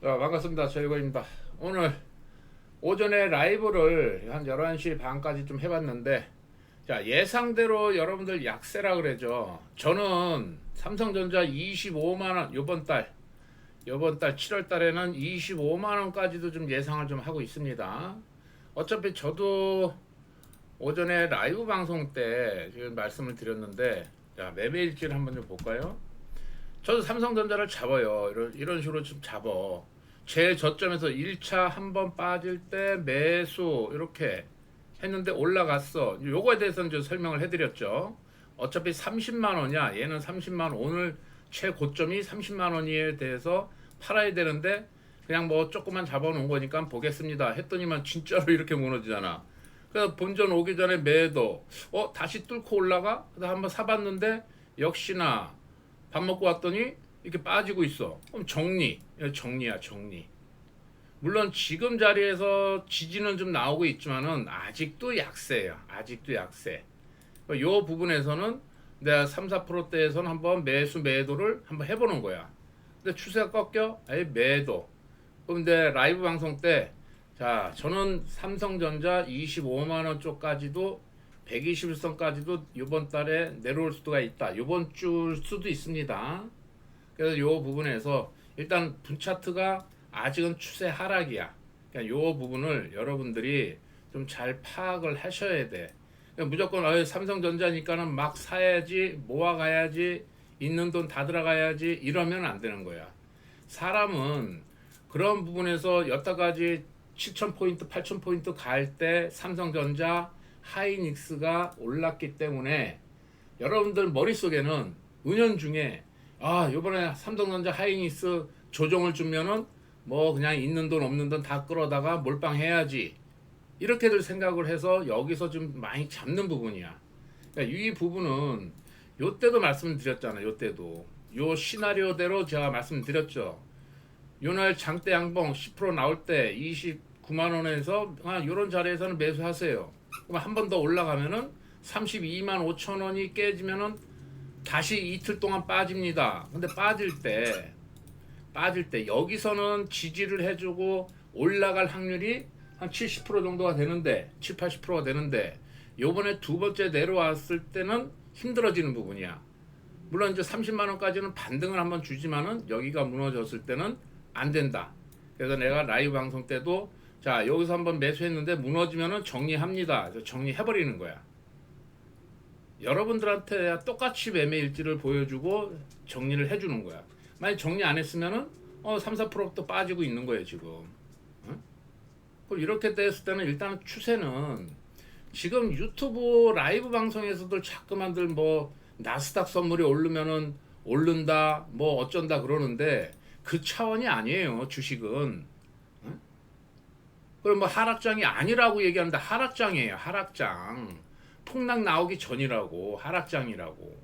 반갑습니다. 최일구입니다. 오늘 오전에 라이브를 한 11시 반까지 좀 해봤는데, 자, 예상대로 여러분들 약세라 그러죠. 저는 삼성전자 25만원, 요번 달 7월 달에는 25만원까지도 좀 예상을 좀 하고 있습니다. 어차피 저도 오전에 라이브 방송 때 지금 말씀을 드렸는데, 자, 매매 일지를 한번 좀 볼까요? 저도 삼성전자를 잡아요. 이런 식으로 좀 잡어. 제 저점에서 1차 한번 빠질 때 매수 이렇게 했는데 올라갔어. 요거에 대해서는 좀 설명을 해드렸죠. 어차피 30만 원이야. 얘는 30만 원. 오늘 최고점이 30만 원에 대해서 팔아야 되는데 그냥 뭐 조금만 잡아놓은 거니까 보겠습니다. 했더니만 진짜로 이렇게 무너지잖아. 그래서 본전 오기 전에 매도. 다시 뚫고 올라가? 그래서 한번 사봤는데 역시나 밥 먹고 왔더니 이렇게 빠지고 있어. 그럼 정리야, 정리. 물론 지금 자리에서 지지는 좀 나오고 있지만은 아직도 약세예요. 아직도 약세. 요 부분에서는 내가 3, 4%대에서는 한번 매도를 한번 해보는 거야. 근데 추세가 꺾여? 아예 매도. 그런데 라이브 방송 때, 자, 저는 삼성전자 25만 원 쪽까지도 121선까지도 이번 달에 내려올 수가 있다. 이번 주 수도 있습니다. 그래서 이 부분에서 일단 분차트가 아직은 추세 하락이야. 그러니까 이 부분을 여러분들이 좀 잘 파악을 하셔야 돼. 그러니까 무조건 삼성전자니까는 막 사야지, 모아가야지, 있는 돈 다 들어가야지 이러면 안 되는 거야. 사람은 그런 부분에서 여태까지 7,000포인트, 8,000포인트 갈 때 삼성전자, 하이닉스가 올랐기 때문에 여러분들 머릿속에는 은연중에 요번에 삼성전자 하이닉스 조정을 주면은 뭐 그냥 있는 돈 없는 돈 다 끌어다가 몰빵해야지 이렇게들 생각을 해서 여기서 좀 많이 잡는 부분이야. 그러니까 이 부분은 요때도 말씀드렸잖아요. 요때도 요 시나리오대로 제가 말씀드렸죠. 요날 장대 양봉 10% 나올 때 29만 원에서 요런 자리에서는 매수하세요. 그럼 한 번 더 올라가면은 32만 5천 원이 깨지면은 다시 이틀 동안 빠집니다. 근데 빠질 때 여기서는 지지를 해주고 올라갈 확률이 한 70% 정도가 되는데 7, 80%가 되는데 요번에 두 번째 내려왔을 때는 힘들어지는 부분이야. 물론 이제 30만 원까지는 반등을 한번 주지만은 여기가 무너졌을 때는 안 된다. 그래서 내가 라이브 방송 때도 자, 여기서 한번 매수했는데 무너지면은 정리합니다. 그래서 정리해버리는 거야. 여러분들한테 똑같이 매매 일지를 보여주고 정리를 해주는 거야. 만약 정리 안 했으면은 3, 4%또 빠지고 있는 거예요 지금. 그럼 이렇게 됐을 때는 일단 추세는 지금 유튜브 라이브 방송에서도 자꾸만들 뭐 나스닥 선물이 오르면은 오른다 뭐 어쩐다 그러는데 그 차원이 아니에요 주식은. 그럼 뭐 하락장이 아니라고 얘기하는데 하락장이에요. 하락장. 폭락 나오기 전이라고. 하락장이라고.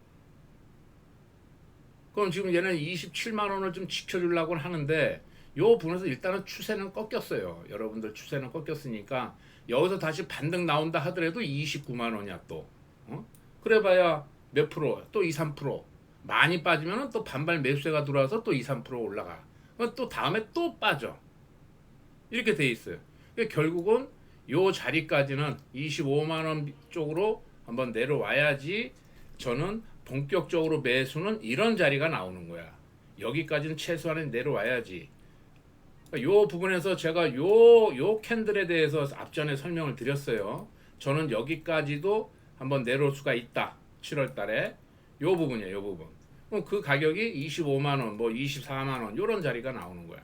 그럼 지금 얘는 27만 원을 좀 지켜주려고 하는데 요 부분에서 일단은 추세는 꺾였어요. 여러분들 추세는 꺾였으니까 여기서 다시 반등 나온다 하더라도 29만 원이야 또. 그래봐야 몇 프로? 또 2, 3%. 많이 빠지면 또 반발 매수세가 들어와서 또 2, 3% 올라가. 또 다음에 또 빠져. 이렇게 돼 있어요. 결국은 요 자리까지는 25만 원 쪽으로 한번 내려와야지 저는 본격적으로 매수는 이런 자리가 나오는 거야. 여기까지는 최소한은 내려와야지. 요 부분에서 제가 요 캔들에 대해서 앞전에 설명을 드렸어요. 저는 여기까지도 한번 내려올 수가 있다. 7월 달에 요 부분이에요. 요 부분. 그럼 그 가격이 25만 원, 뭐 24만 원 요런 자리가 나오는 거야.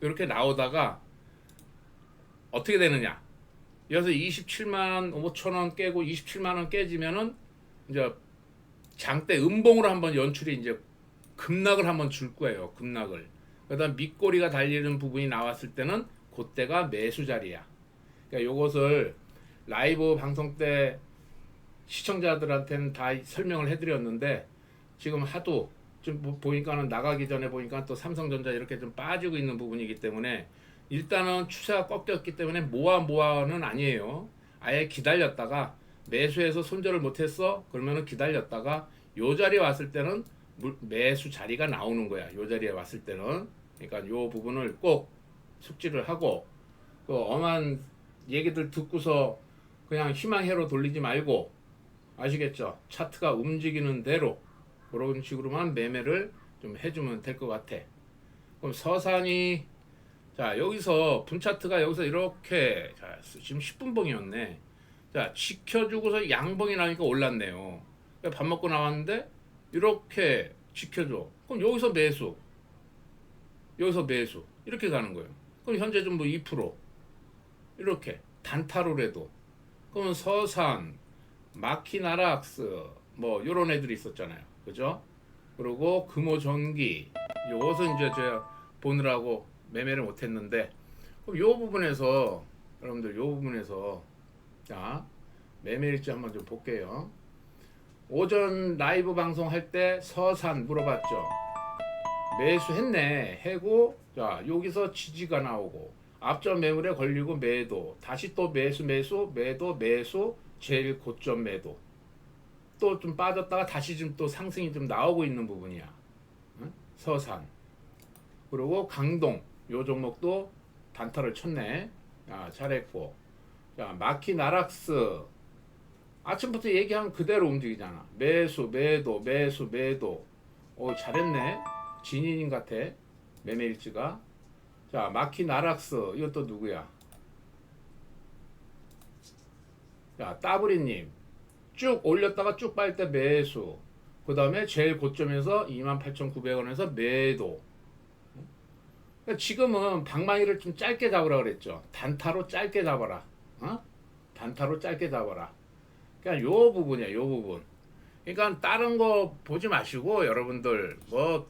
이렇게 나오다가 어떻게 되느냐? 여기서 27만 5천 원 깨고 27만 원 깨지면은 이제 장대 음봉으로 한번 연출이 이제 급락을 한번 줄 거예요. 급락을. 그다음 밑꼬리가 달리는 부분이 나왔을 때는 그때가 매수 자리야. 그러니까 요것을 라이브 방송 때 시청자들한테는 다 설명을 해드렸는데 지금 하도 좀 보니까는 나가기 전에 보니까 또 삼성전자 이렇게 좀 빠지고 있는 부분이기 때문에 일단은 추세가 꺾였기 때문에 모아는 아니에요. 아예 기다렸다가 매수해서 손절을 못했어? 그러면은 기다렸다가 요 자리에 왔을 때는 매수 자리가 나오는 거야. 요 자리에 왔을 때는 그러니까 요 부분을 꼭 숙지를 하고 그 엄한 얘기들 듣고서 그냥 희망회로 돌리지 말고 아시겠죠? 차트가 움직이는 대로 그런 식으로만 매매를 좀 해주면 될 것 같아. 그럼 서산이 자 여기서 분차트가 여기서 이렇게 자 지금 10분봉이었네. 자 지켜주고서 양봉이 나니까 올랐네요. 밥 먹고 나왔는데 이렇게 지켜줘. 그럼 여기서 매수, 여기서 매수 이렇게 가는 거예요. 그럼 현재 좀 뭐 2% 이렇게 단타로라도 그러면 서산, 마키나락스 뭐 요런 애들이 있었잖아요. 그죠? 그리고 금호전기 요것은 이제 제가 보느라고 매매를 못했는데 그럼 요 부분에서 여러분들 요 부분에서 자 매매일지 한번 좀 볼게요. 오전 라이브 방송 할 때 서산 물어봤죠. 매수했네 해고 자 여기서 지지가 나오고 앞전 매물에 걸리고 매도 다시 또 매수 매도 매수 제일 고점 매도 또 좀 빠졌다가 다시 좀 또 상승이 좀 나오고 있는 부분이야. 응? 서산 그리고 강동 요 종목도 단타를 쳤네. 아, 잘했고 자 마키나락스 아침부터 얘기한 그대로 움직이잖아. 매수 매도 매수 매도 오 잘했네. 진인인 같아 매매일지가. 자 마키나락스 이것도 누구야? 자 따브리님 쭉 올렸다가 쭉 빠질 때 매수 그 다음에 제일 고점에서 28,900원에서 매도. 그러니까 지금은 방망이를 좀 짧게 잡으라 그랬죠. 단타로 짧게 잡아라. 어? 단타로 짧게 잡아라. 그러니까 요 부분이야 요 부분. 그러니까 다른 거 보지 마시고 여러분들 뭐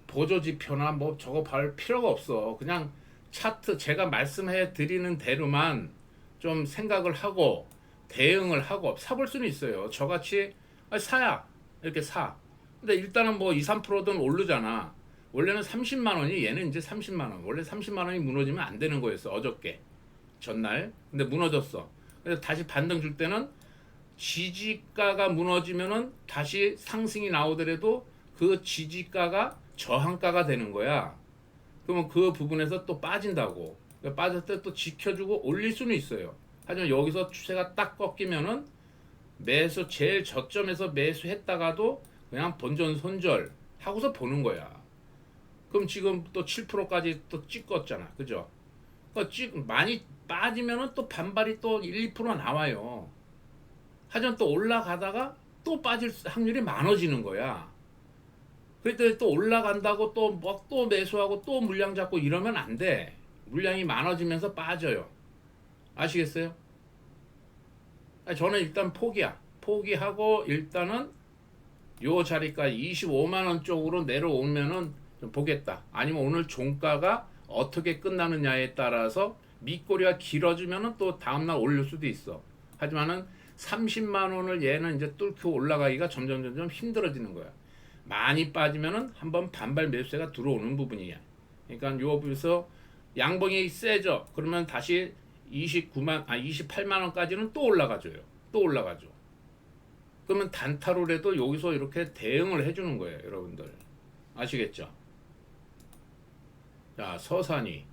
보조지표나 뭐 저거 볼 필요가 없어. 그냥 차트 제가 말씀해 드리는 대로만 좀 생각을 하고 대응을 하고 사볼 수는 있어요. 저같이 사야 이렇게 사. 근데 일단은 뭐 2, 3%든 오르잖아. 원래는 30만 원이 얘는 이제 30만 원. 원래 30만 원이 무너지면 안 되는 거였어. 어저께 전날. 근데 무너졌어. 그래서 다시 반등 줄 때는 지지가가 무너지면은 다시 상승이 나오더라도 그 지지가가 저항가가 되는 거야. 그러면 그 부분에서 또 빠진다고. 빠졌을 때 또 지켜주고 올릴 수는 있어요. 하지만 여기서 추세가 딱 꺾이면은 매수 제일 저점에서 매수했다가도 그냥 본전 손절 하고서 보는 거야. 그럼 지금 또 7%까지 또 찍었잖아. 그죠? 많이 빠지면은 또 반발이 또 1, 2% 나와요. 하지만 또 올라가다가 또 빠질 확률이 많아지는 거야. 그랬더니 또 올라간다고 또 뭐 또 매수하고 또 물량 잡고 이러면 안 돼. 물량이 많아지면서 빠져요. 아시겠어요? 저는 일단 포기하고 일단은 요 자리가 25만 원 쪽으로 내려오면은 좀 보겠다. 아니면 오늘 종가가 어떻게 끝나느냐에 따라서 밑꼬리가 길어지면은 또 다음날 올릴 수도 있어. 하지만은 30만 원을 얘는 이제 뚫고 올라가기가 점점 힘들어지는 거야. 많이 빠지면은 한번 반발 매수세가 들어오는 부분이야. 그러니까 요 부분에서 양봉이 세죠. 그러면 다시 28만 원까지는 또 올라가줘요. 또 올라가죠. 그러면 단타로라도 여기서 이렇게 대응을 해주는 거예요, 여러분들. 아시겠죠? 자, 서산이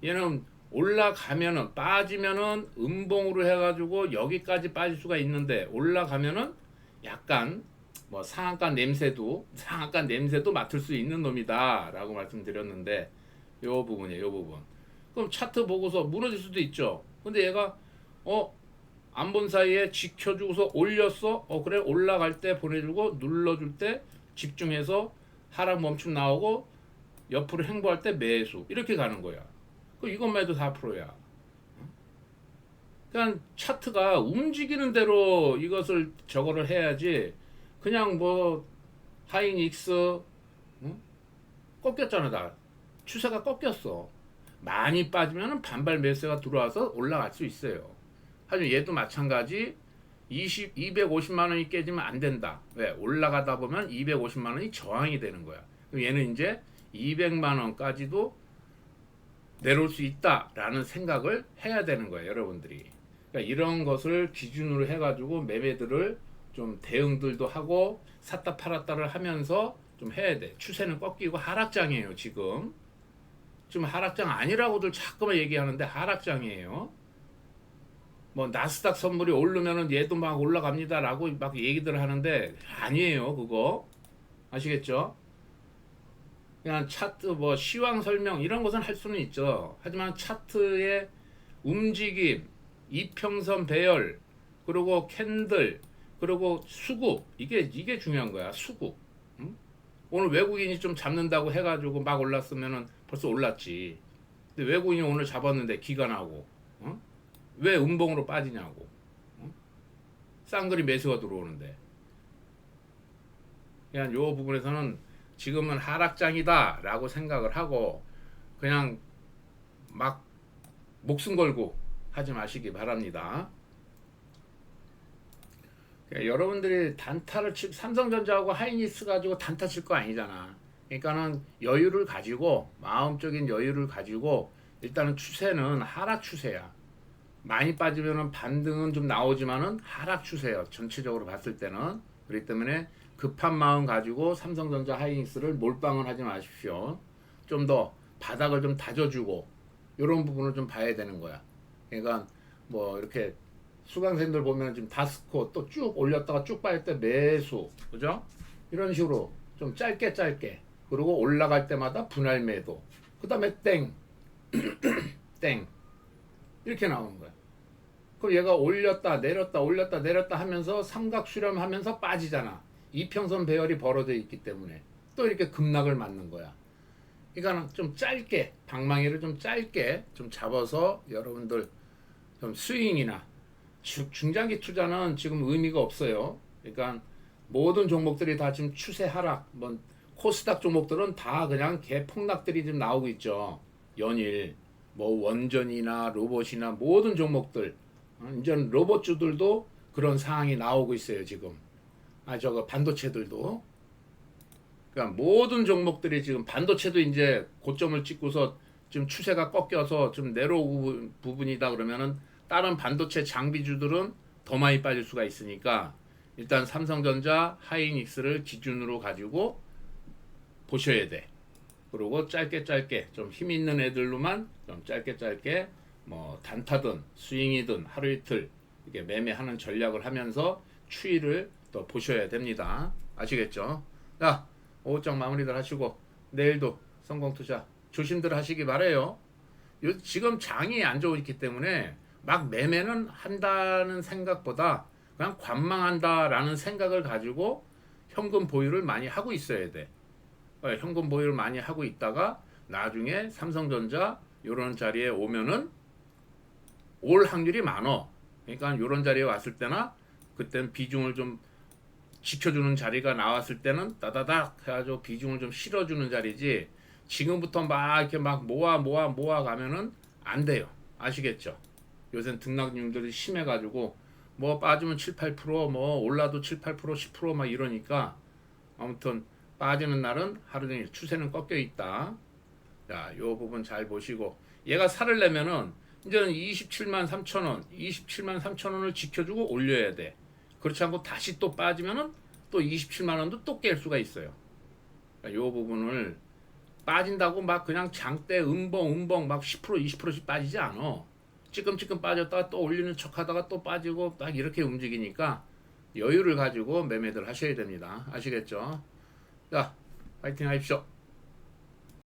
얘는 올라가면은 빠지면은 음봉으로 해가지고 여기까지 빠질 수가 있는데 올라가면은 약간 뭐 상한가 냄새도 맡을 수 있는 놈이다라고 말씀드렸는데 요 부분이에요, 요 부분. 그럼 차트 보고서 무너질 수도 있죠. 근데 얘가 안 본 사이에 지켜주고서 올렸어. 그래 올라갈 때 보내주고 눌러줄 때 집중해서 하락 멈춤 나오고 옆으로 행보할 때 매수 이렇게 가는 거야. 그 이것만 해도 4%야. 그냥 차트가 움직이는 대로 이것을 저거를 해야지. 그냥 뭐 하이닉스 꺾였잖아. 다 추세가 꺾였어. 많이 빠지면 반발 매수가 들어와서 올라갈 수 있어요. 하지만 얘도 마찬가지 250만 원이 깨지면 안 된다. 왜? 올라가다 보면 250만 원이 저항이 되는 거야. 그럼 얘는 이제 200만 원까지도 내려올 수 있다라는 생각을 해야 되는 거예요, 여러분들이. 그러니까 이런 것을 기준으로 해가지고 매매들을 좀 대응들도 하고 샀다 팔았다를 하면서 좀 해야 돼. 추세는 꺾이고 하락장이에요. 지금 하락장 아니라고들 자꾸만 얘기하는데 하락장이에요. 뭐 나스닥 선물이 오르면은 얘도 막 올라갑니다라고 막 얘기들 하는데 아니에요. 그거 아시겠죠? 그냥 차트 뭐 시황 설명 이런 것은 할 수는 있죠. 하지만 차트의 움직임, 이평선 배열, 그리고 캔들, 그리고 수급 이게 중요한 거야. 수급. 응? 오늘 외국인이 좀 잡는다고 해가지고 막 올랐으면은 벌써 올랐지. 근데 외국인이 오늘 잡았는데 기관하고 응? 왜 음봉으로 빠지냐고. 응? 쌍거리 매수가 들어오는데. 그냥 요 부분에서는 지금은 하락장이다라고 생각을 하고 그냥 막 목숨 걸고 하지 마시기 바랍니다. 그러니까 여러분들이 단타를 삼성전자하고 하이닉스 가지고 단타 칠 거 아니잖아. 그러니까는 여유를 가지고 마음적인 여유를 가지고 일단은 추세는 하락 추세야. 많이 빠지면은 반등은 좀 나오지만은 하락 추세예요. 전체적으로 봤을 때는. 그렇기 때문에 급한 마음 가지고 삼성전자 하이닉스를 몰빵을 하지 마십시오. 좀 더 바닥을 좀 다져주고 이런 부분을 좀 봐야 되는 거야. 그러니까 뭐 이렇게 수강생들 보면 지금 다스코 또 쭉 올렸다가 쭉 빠질 때 매수, 그죠? 이런 식으로 좀 짧게 그리고 올라갈 때마다 분할 매도, 그 다음에 땡 이렇게 나오는 거야. 그럼 얘가 올렸다 내렸다 올렸다 내렸다 하면서 삼각 수렴하면서 빠지잖아. 이평선 배열이 벌어져 있기 때문에 또 이렇게 급락을 맞는 거야. 그러니까 좀 짧게 방망이를 좀 짧게 좀 잡아서 여러분들 좀 스윙이나 중장기 투자는 지금 의미가 없어요. 그러니까 모든 종목들이 다 지금 추세 하락, 뭐 코스닥 종목들은 다 그냥 개폭락들이 지금 나오고 있죠. 연일 뭐 원전이나 로봇이나 모든 종목들, 이제 로봇주들도 그런 상황이 나오고 있어요 지금. 저거 반도체들도. 그러니까 모든 종목들이 지금 반도체도 이제 고점을 찍고서 지금 추세가 꺾여서 좀 내려오고 부분이다 그러면은 다른 반도체 장비주들은 더 많이 빠질 수가 있으니까 일단 삼성전자, 하이닉스를 기준으로 가지고 보셔야 돼. 그리고 짧게 좀 힘 있는 애들로만 좀 짧게 뭐 단타든 스윙이든 하루 이틀 이렇게 매매하는 전략을 하면서 추이를 또 보셔야 됩니다. 아시겠죠? 자, 오후장 마무리들 하시고 내일도 성공 투자 조심들 하시기 바래요. 지금 장이 안 좋기 때문에 막 매매는 한다는 생각보다 그냥 관망한다라는 생각을 가지고 현금 보유를 많이 하고 있어야 돼. 현금 보유를 많이 하고 있다가 나중에 삼성전자 요런 자리에 오면은 올 확률이 많어. 그러니까 요런 자리에 왔을 때나 그때는 비중을 좀 지켜주는 자리가 나왔을 때는 따다닥 해가지고 비중을 좀 실어주는 자리지. 지금부터 막 이렇게 막 모아 가면은 안 돼요. 아시겠죠? 요새 등락률들이 심해가지고 뭐 빠지면 7, 8%뭐 올라도 7, 8%, 10%막 이러니까 아무튼 빠지는 날은 하루 종일 추세는 꺾여 있다. 자, 요 부분 잘 보시고 얘가 살을 내면은 이제는 27만 3천 원, 27만 3천 원을 지켜주고 올려야 돼. 그렇지 않고 다시 또 빠지면은 또 27만 원도 또 깰 수가 있어요. 그러니까 요 부분을 빠진다고 막 그냥 장대 음봉 막 10% 20%씩 빠지지 않아. 찌끔찌끔 빠졌다가 또 올리는 척하다가 또 빠지고 딱 이렇게 움직이니까 여유를 가지고 매매들 하셔야 됩니다. 아시겠죠? 자, 파이팅 하십시오.